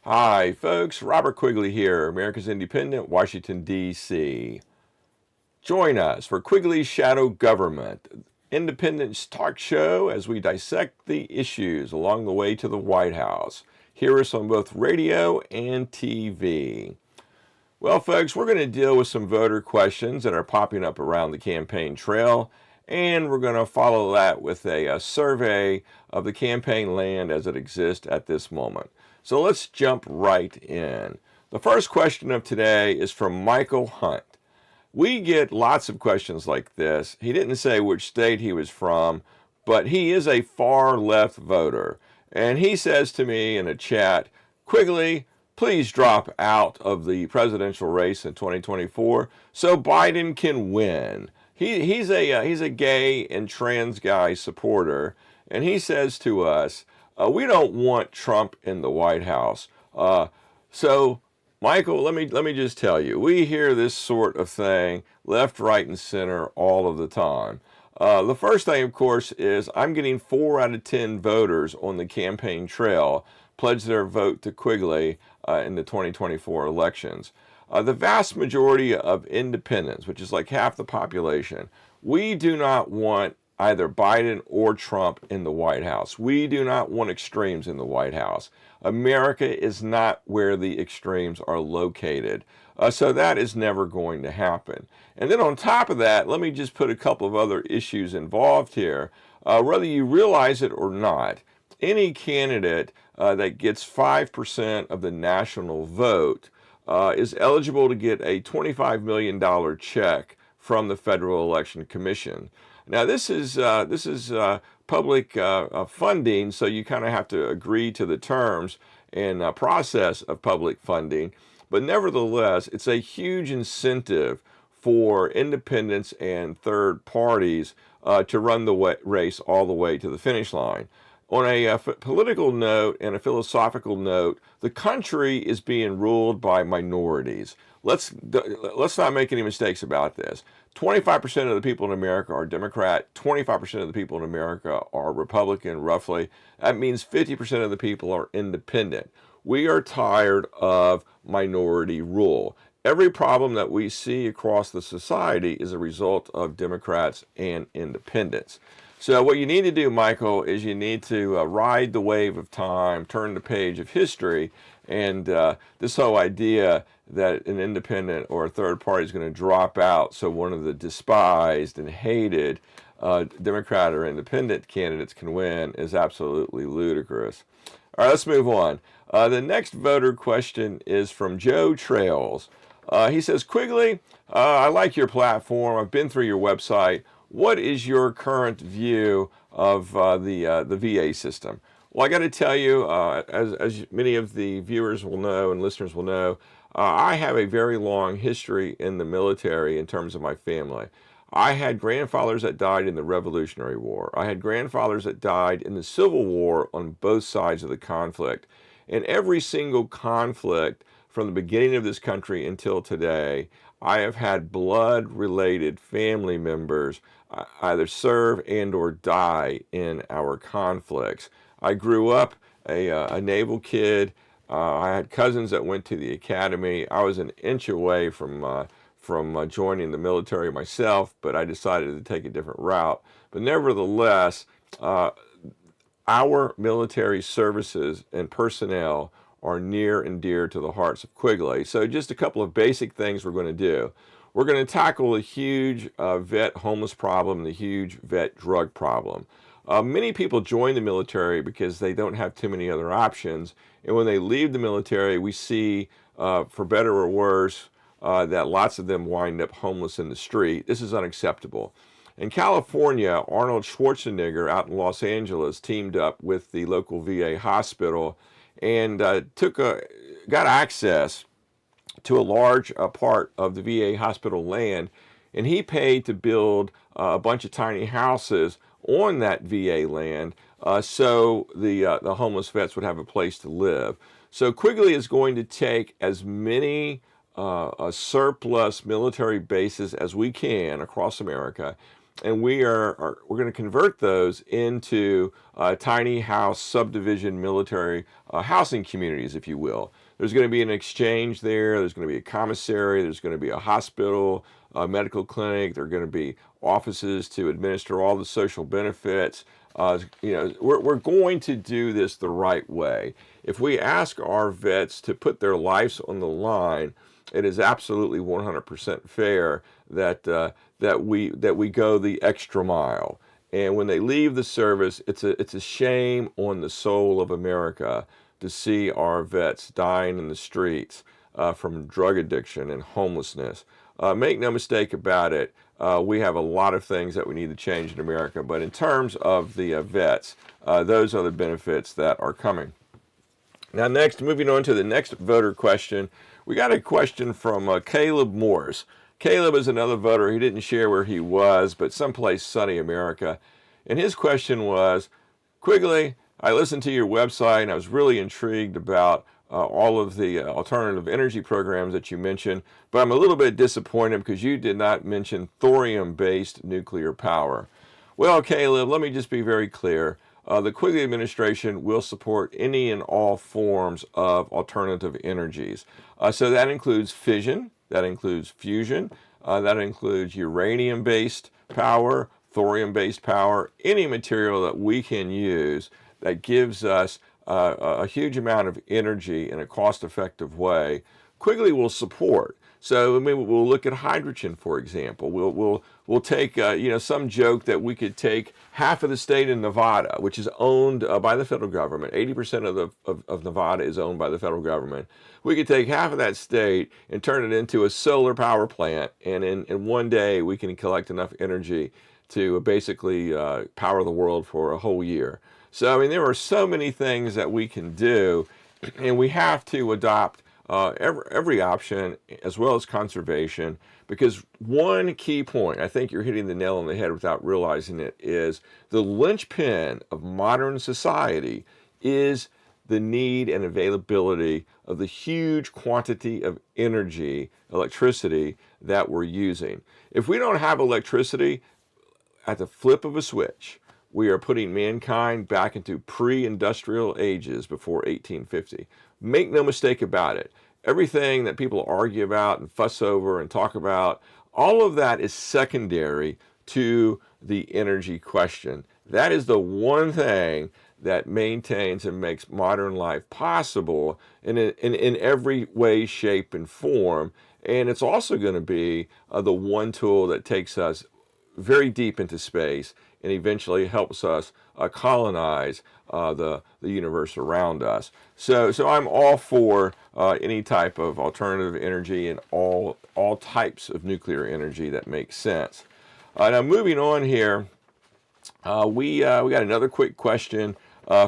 Hi, folks. Robert Quigley here, America's Independent, Washington, D.C. Join us for Quigley's Shadow Government, Independence talk show as we dissect the issues along the way to the White House. Hear us on both radio and TV. Well, folks, we're going to deal with some voter questions that are popping up around the campaign trail, and we're going to follow that with a survey of the campaign land as it exists at this moment. So let's jump right in. The first question of today is from Michael Hunt. We get lots of questions like this. He didn't say which state he was from, but he is a far left voter. And he says to me in a chat, Quigley, please drop out of the presidential race in 2024 so Biden can win. He's a gay and trans guy supporter, and he says to us, we don't want Trump in the White House. So, Michael, let me just tell you, we hear this sort of thing left, right, and center all of the time. The first thing, of course, is I'm getting 4 out of 10 voters on the campaign trail pledge their vote to Quigley in the 2024 elections. The vast majority of independents, which is like half the population, we do not want either Biden or Trump in the White House. We do not want extremes in the White House. America is not where the extremes are located. So that is never going to happen. And then on top of that, let me just put a couple of other issues involved here. Whether you realize it or not, any candidate that gets 5% of the national vote is eligible to get a $25 million check from the Federal Election Commission. Now, this is public funding, so you kind of have to agree to the terms and process of public funding. But nevertheless, it's a huge incentive for independents and third parties to run the race all the way to the finish line. On a political note and a philosophical note, the country is being ruled by minorities. Let's not make any mistakes about this. 25% of the people in America are Democrat, 25% of the people in America are Republican, roughly. That means 50% of the people are independent. We are tired of minority rule. Every problem that we see across the society is a result of Democrats and independents. So what you need to do, Michael, is you need to ride the wave of time, turn the page of history, and this whole idea that an independent or a third party is going to drop out so one of the despised and hated Democrat or independent candidates can win is absolutely ludicrous. All right, let's move on. The next voter question is from Joe Trails. He says, Quigley, I like your platform. I've been through your website. What is your current view of the VA system? Well, I got to tell you, as many of the viewers will know and listeners will know, I have a very long history in the military in terms of my family. I had grandfathers that died in the Revolutionary War. I had grandfathers that died in the Civil War on both sides of the conflict. In every single conflict from the beginning of this country until today, I have had blood-related family members either serve and or die in our conflicts. I grew up a naval kid. I had cousins that went to the academy. I was an inch away from joining the military myself, but I decided to take a different route. But nevertheless, our military services and personnel are near and dear to the hearts of Quigley. So just a couple of basic things we're going to do. We're going to tackle the huge vet homeless problem, the huge vet drug problem. Many people join the military because they don't have too many other options. And when they leave the military, we see, for better or worse, that lots of them wind up homeless in the street. This is unacceptable. In California, Arnold Schwarzenegger out in Los Angeles teamed up with the local VA hospital and got access to a large part of the VA hospital land, and he paid to build a bunch of tiny houses on that VA land so the homeless vets would have a place to live. So Quigley is going to take as many surplus military bases as we can across America, and we're going to convert those into tiny house subdivision military housing communities, if you will. There's going to be an exchange there. There's going to be a commissary. There's going to be a hospital, a medical clinic. There are going to be offices to administer all the social benefits. We're going to do this the right way. If we ask our vets to put their lives on the line, it is absolutely 100% fair that we go the extra mile. And when they leave the service, it's a shame on the soul of America to see our vets dying in the streets from drug addiction and homelessness. Make no mistake about it, we have a lot of things that we need to change in America, but in terms of the vets, those are the benefits that are coming. Now next, moving on to the next voter question, we got a question from Caleb Morse. Caleb is another voter. He didn't share where he was, but someplace sunny America. And his question was, Quigley, I listened to your website and I was really intrigued about all of the alternative energy programs that you mentioned, but I'm a little bit disappointed because you did not mention thorium-based nuclear power. Well, Caleb, let me just be very clear. The Quigley administration will support any and all forms of alternative energies. So that includes fission, that includes fusion, that includes uranium-based power, thorium-based power, any material that we can use that gives us a huge amount of energy in a cost-effective way. Quigley will support. So we'll look at hydrogen, for example. We'll take some joke that we could take half of the state of Nevada, which is owned by the federal government. 80% of Nevada is owned by the federal government. We could take half of that state and turn it into a solar power plant, and in one day we can collect enough energy to basically power the world for a whole year. So there are so many things that we can do, and we have to adopt every option as well as conservation, because one key point, I think you're hitting the nail on the head without realizing it, is the linchpin of modern society is the need and availability of the huge quantity of energy, electricity, that we're using. If we don't have electricity, at the flip of a switch, we are putting mankind back into pre-industrial ages before 1850. Make no mistake about it. Everything that people argue about and fuss over and talk about, all of that is secondary to the energy question. That is the one thing that maintains and makes modern life possible in every way, shape, and form. And it's also going to be the one tool that takes us very deep into space and eventually helps us colonize the universe around us. So I'm all for any type of alternative energy and all types of nuclear energy that makes sense. Now moving on here, we got another quick question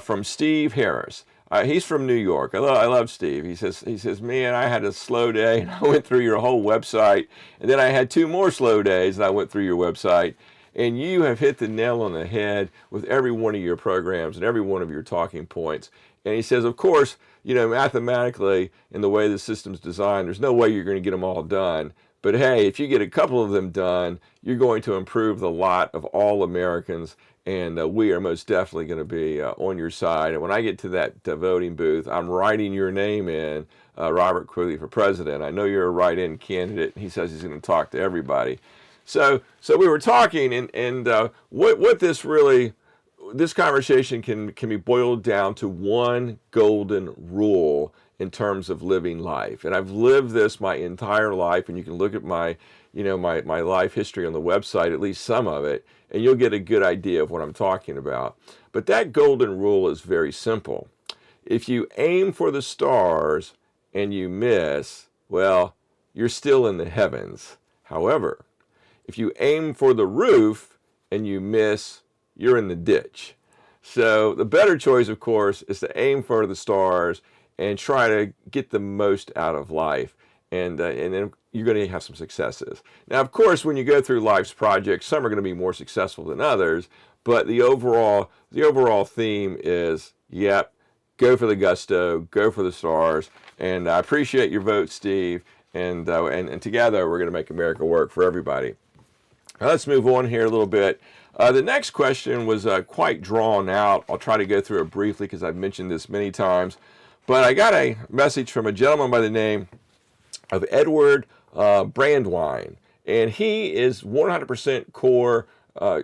from Steve Harris. He's from New York. I love Steve. He says, man, I had a slow day and I went through your whole website, and then I had 2 more slow days and I went through your website. And you have hit the nail on the head with every one of your programs and every one of your talking points. And he says, of course, mathematically, in the way the system's designed, there's no way you're going to get them all done. But hey, if you get a couple of them done, you're going to improve the lot of all Americans. And we are most definitely going to be on your side. And when I get to that voting booth, I'm writing your name in, Robert Quigley for president. I know you're a write-in candidate. He says he's going to talk to everybody. So we were talking, and what this conversation can be boiled down to one golden rule in terms of living life. And I've lived this my entire life, and you can look at my life history on the website, at least some of it, and you'll get a good idea of what I'm talking about. But that golden rule is very simple. If you aim for the stars and you miss, well, you're still in the heavens. However, if you aim for the roof and you miss, you're in the ditch. So the better choice, of course, is to aim for the stars and try to get the most out of life. And then you're going to have some successes. Now, of course, when you go through life's projects, some are going to be more successful than others. But the overall theme is, yep, go for the gusto, go for the stars. And I appreciate your vote, Steve. And together, we're going to make America work for everybody. Now let's move on here a little bit. The next question was quite drawn out. I'll try to go through it briefly because I've mentioned this many times. But I got a message from a gentleman by the name of Edward Brandwine. And he is 100% core,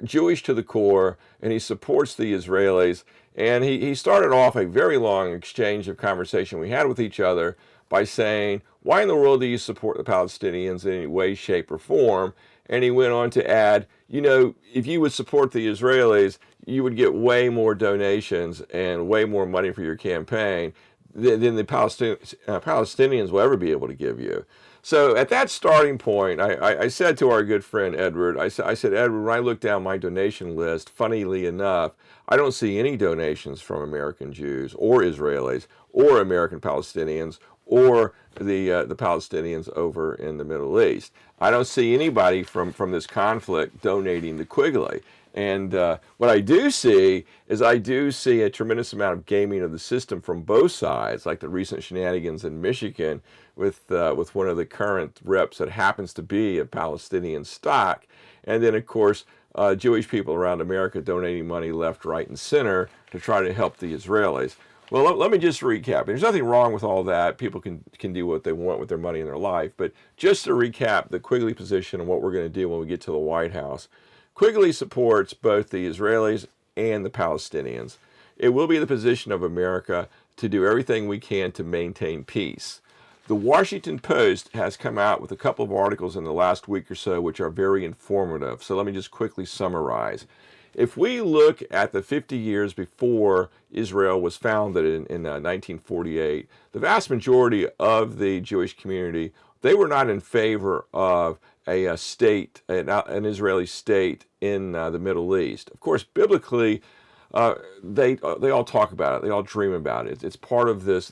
Jewish to the core, and he supports the Israelis. And he started off a very long exchange of conversation we had with each other by saying, why in the world do you support the Palestinians in any way, shape, or form? And he went on to add, if you would support the Israelis, you would get way more donations and way more money for your campaign than the Palestinians will ever be able to give you. So at that starting point, I said to our good friend Edward, I said, Edward, when I look down my donation list, funnily enough, I don't see any donations from American Jews or Israelis or American Palestinians or the Palestinians over in the Middle East. I don't see anybody from this conflict donating to Quigley. And what I do see is a tremendous amount of gaming of the system from both sides, like the recent shenanigans in Michigan with one of the current reps that happens to be of Palestinian stock. And then, of course, Jewish people around America donating money left, right, and center to try to help the Israelis. Well, let me just recap. There's nothing wrong with all that. People can do what they want with their money in their life. But just to recap the Quigley position and what we're going to do when we get to the White House. Quigley supports both the Israelis and the Palestinians. It will be the position of America to do everything we can to maintain peace. The Washington Post has come out with a couple of articles in the last week or so which are very informative. So let me just quickly summarize. If we look at the 50 years before Israel was founded in 1948, the vast majority of the Jewish community, they were not in favor of a state, an Israeli state in the Middle East. Of course, biblically, they all talk about it. They all dream about it. It's part of this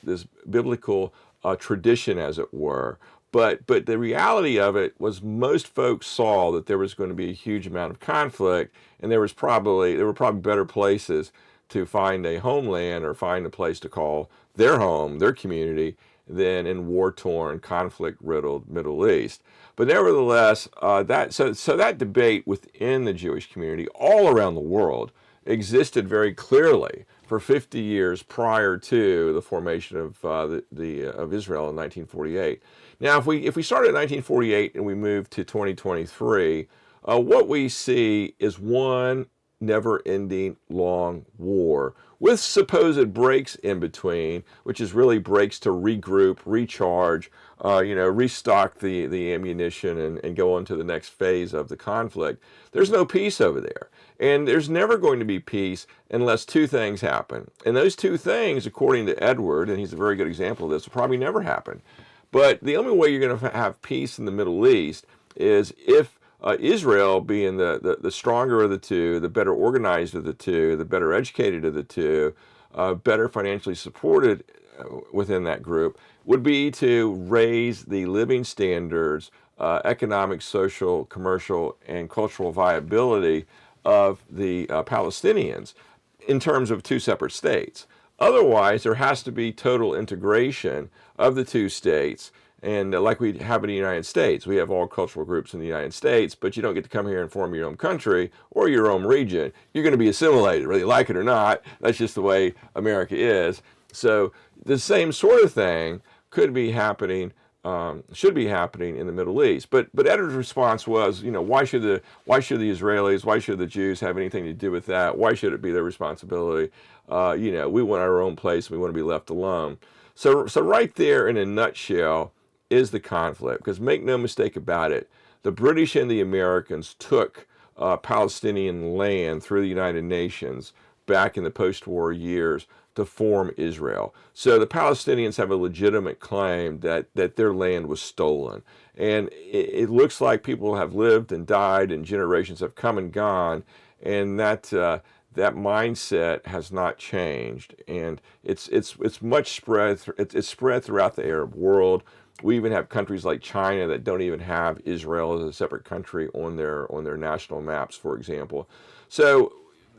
biblical tradition, as it were. But the reality of it was most folks saw that there was going to be a huge amount of conflict, and there were probably better places to find a homeland or find a place to call their home, their community, than in war-torn, conflict-riddled Middle East. But nevertheless, that debate within the Jewish community all around the world existed very clearly for 50 years prior to the formation of of Israel in 1948. Now, if we start at 1948 and we move to 2023, what we see is one never-ending long war with supposed breaks in between, which is really breaks to regroup, recharge, restock the ammunition and go on to the next phase of the conflict. There's no peace over there. And there's never going to be peace unless two things happen. And those two things, according to Edward, and he's a very good example of this, will probably never happen. But the only way you're going to have peace in the Middle East is if Israel, being the stronger of the two, the better organized of the two, the better educated of the two, better financially supported within that group, would be to raise the living standards, economic, social, commercial, and cultural viability of the Palestinians in terms of two separate states. Otherwise, there has to be total integration of the two states. And like we have in the United States, we have all cultural groups in the United States, but you don't get to come here and form your own country or your own region. You're going to be assimilated, whether you like it or not. That's just the way America is. So the same sort of thing could be happening, should be happening in the Middle East. But Edward's response was, why should the Israelis, why should the Jews have anything to do with that? Why should it be their responsibility? We want our own place. We want to be left alone. So right there in a nutshell is the conflict, because make no mistake about it, the British and the Americans took Palestinian land through the United Nations back in the post-war years to form Israel. So the Palestinians have a legitimate claim that their land was stolen. And it looks like people have lived and died and generations have come and gone, and that mindset has not changed. And it's much spread. It's spread throughout the Arab world. We even have countries like China that don't even have Israel as a separate country on their national maps, for example. So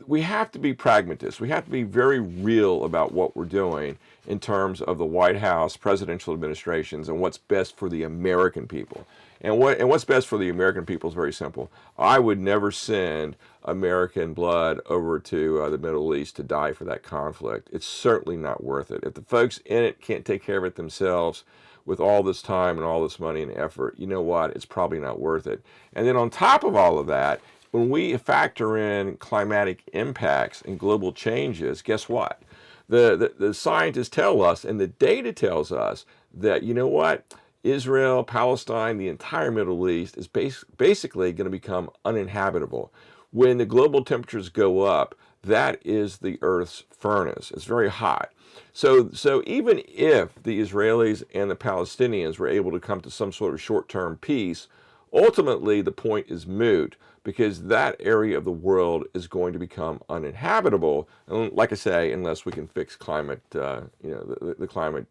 we have to be pragmatists. We have to be very real about what we're doing in terms of the White House, presidential administrations, and what's best for the American people. And what's best for the American people is very simple. I would never send American blood over to the Middle East to die for that conflict. It's certainly not worth it. If the folks in it can't take care of it themselves with all this time and all this money and effort, you know what? It's probably not worth it. And then on top of all of that, when we factor in climatic impacts and global changes, guess what? The scientists tell us, and the data tells us, that, you know what? Israel, Palestine, the entire Middle East is basically going to become uninhabitable. When the global temperatures go up, that is the Earth's furnace. It's very hot. So even if the Israelis and the Palestinians were able to come to some sort of short-term peace, ultimately the point is moot, because that area of the world is going to become uninhabitable, and like I say, unless we can fix climate, the climate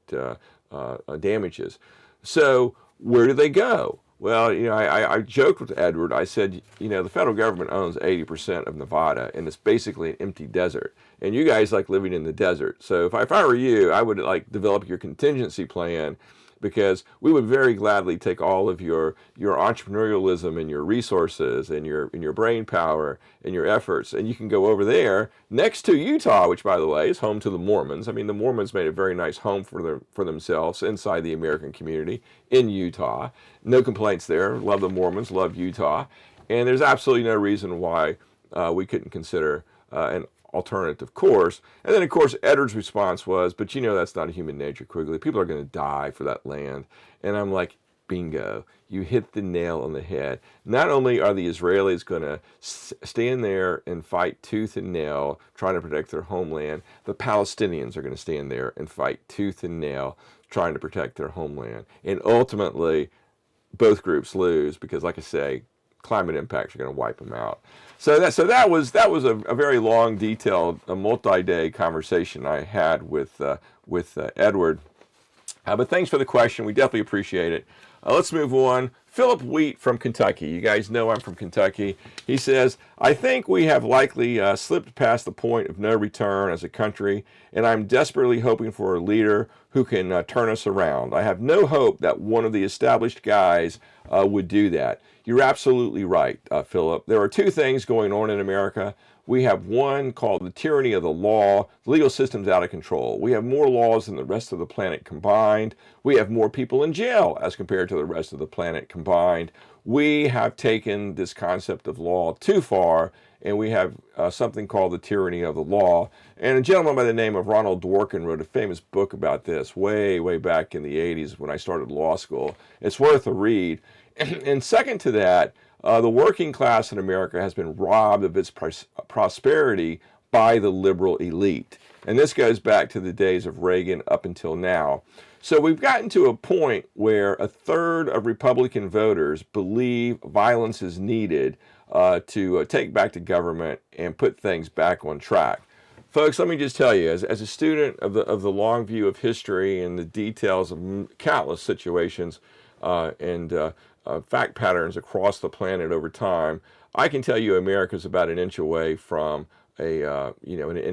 damages. So where do they go? Well, I joked with Edward. I said, the federal government owns 80% of Nevada, and it's basically an empty desert. And you guys like living in the desert. So if I were you, I would develop your contingency plan, because we would very gladly take all of your entrepreneurialism and your resources and your brain power and your efforts, and you can go over there next to Utah, which, by the way, is home to the Mormons. I mean, the Mormons made a very nice home for themselves inside the American community in Utah. No complaints there. Love the Mormons, love Utah, and there's absolutely no reason why we couldn't consider an alternative course. And then, of course, Edward's response was, but that's not human nature, Quigley. People are going to die for that land. And I'm like, bingo, you hit the nail on the head. Not only are the Israelis going to stand there and fight tooth and nail trying to protect their homeland, the Palestinians are going to stand there and fight tooth and nail trying to protect their homeland. And ultimately, both groups lose, because, like I say, climate impacts are going to wipe them out. So that was a very long, detailed, multi-day conversation I had with Edward. But thanks for the question. We definitely appreciate it. Let's move on. Philip Wheat from Kentucky. You guys know I'm from Kentucky. He says, I think we have likely slipped past the point of no return as a country, and I'm desperately hoping for a leader who can turn us around. I have no hope that one of the established guys would do that. You're absolutely right, Philip. There are two things going on in America. We have one called the tyranny of the law. The legal system's out of control. We have more laws than the rest of the planet combined. We have more people in jail as compared to the rest of the planet combined. We have taken this concept of law too far, and we have something called the tyranny of the law. And a gentleman by the name of Ronald Dworkin wrote a famous book about this way, way back in the 80s when I started law school. It's worth a read. And second to that, the working class in America has been robbed of its prosperity by the liberal elite. And this goes back to the days of Reagan up until now. So we've gotten to a point where a third of Republican voters believe violence is needed to take back the government and put things back on track. Folks, let me just tell you, as a student of the long view of history and the details of countless situations and fact patterns across the planet over time, I can tell you America's about an inch away from an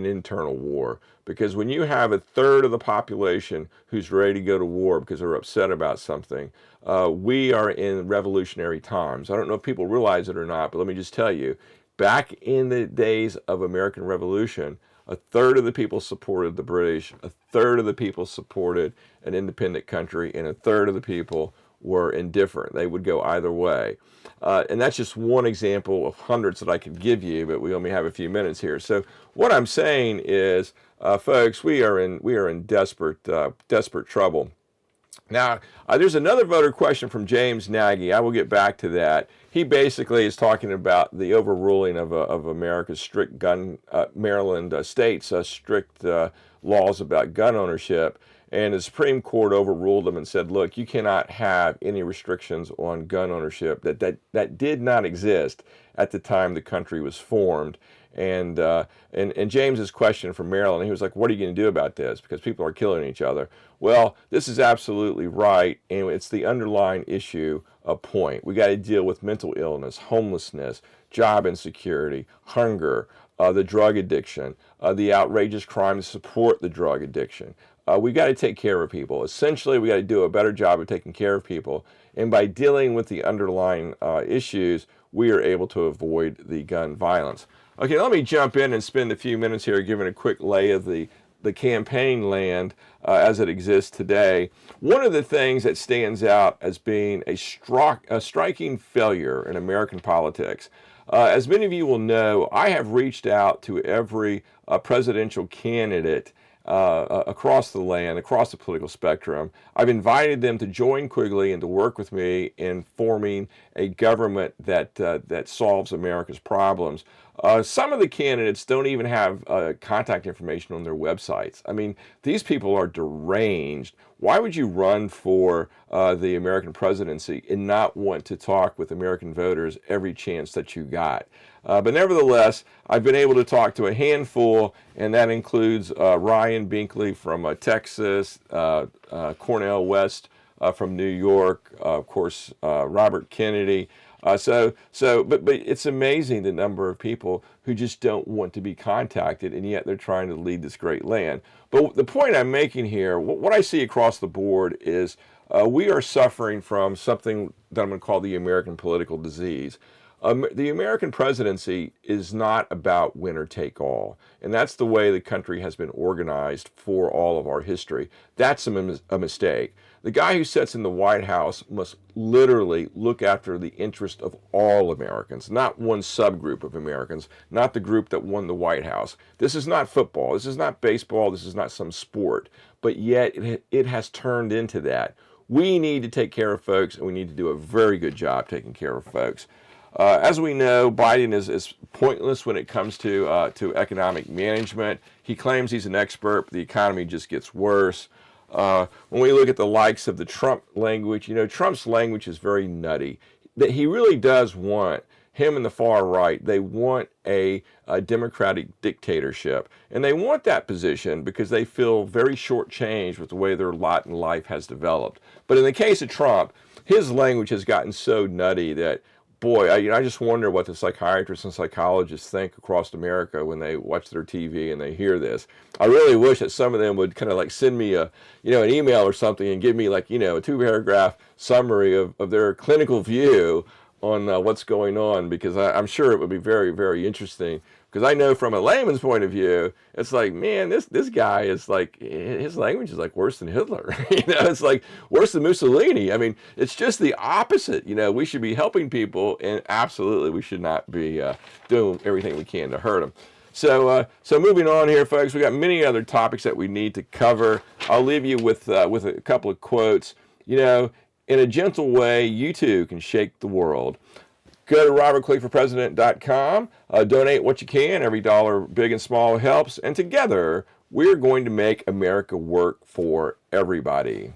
internal war. Because when you have a third of the population who's ready to go to war because they're upset about something, we are in revolutionary times. I don't know if people realize it or not, but let me just tell you, back in the days of American Revolution, a third of the people supported the British, a third of the people supported an independent country, and a third of the people were indifferent. They would go either way. And that's just one example of hundreds that I could give you, but we only have a few minutes here. So what I'm saying is, folks, we are in desperate trouble. Now, there's another voter question from James Nagy. I will get back to that. He basically is talking about the overruling of America's strict Maryland state's strict laws about gun ownership. And the Supreme Court overruled them and said, look, you cannot have any restrictions on gun ownership that did not exist at the time the country was formed. And James's question from Maryland, he was like, what are you going to do about this? Because people are killing each other. Well, this is absolutely right, and it's the underlying issue point. We got to deal with mental illness, homelessness, job insecurity, hunger, the drug addiction, the outrageous crime to support the drug addiction. We got to take care of people. Essentially, we got to do a better job of taking care of people. And by dealing with the underlying issues, we are able to avoid the gun violence. Okay, let me jump in and spend a few minutes here giving a quick lay of the campaign land as it exists today. One of the things that stands out as being a striking failure in American politics, as many of you will know, I have reached out to every presidential candidate across the land, across the political spectrum. I've invited them to join Quigley and to work with me in forming a government that solves America's problems. Some of the candidates don't even have contact information on their websites. I mean, these people are deranged. Why would you run for the American presidency and not want to talk with American voters every chance that you got? But nevertheless, I've been able to talk to a handful, and that includes Ryan Binkley from Texas, Cornel West from New York, of course, Robert Kennedy. But it's amazing the number of people who just don't want to be contacted, and yet they're trying to lead this great land. But the point I'm making here, what I see across the board is we are suffering from something that I'm going to call the American political disease. The American presidency is not about winner take all, and that's the way the country has been organized for all of our history. That's a mistake. The guy who sits in the White House must literally look after the interest of all Americans, not one subgroup of Americans, not the group that won the White House. This is not football. This is not baseball. This is not some sport. But yet it has turned into that. We need to take care of folks, and we need to do a very good job taking care of folks. As we know, Biden is pointless when it comes to economic management. He claims he's an expert, but the economy just gets worse. When we look at the likes of the Trump language, Trump's language is very nutty. That he really does want, him and the far right, they want a democratic dictatorship. And they want that position because they feel very shortchanged with the way their lot in life has developed. But in the case of Trump, his language has gotten so nutty that, boy, I just wonder what the psychiatrists and psychologists think across America when they watch their TV and they hear this. I really wish that some of them would kind of like send me an email or something and give me a 2-paragraph summary of their clinical view on what's going on, because I'm sure it would be very, very interesting. Because I know from a layman's point of view, it's like, man, this guy is like, his language is like worse than Hitler. It's like worse than Mussolini. I mean, it's just the opposite. We should be helping people, and absolutely we should not be doing everything we can to hurt them. So moving on here, folks, we got many other topics that we need to cover. I'll leave you with a couple of quotes. In a gentle way, you too can shake the world. Go to robertquigleyforpresident.com. Donate what you can. Every dollar, big and small, helps. And together, we're going to make America work for everybody.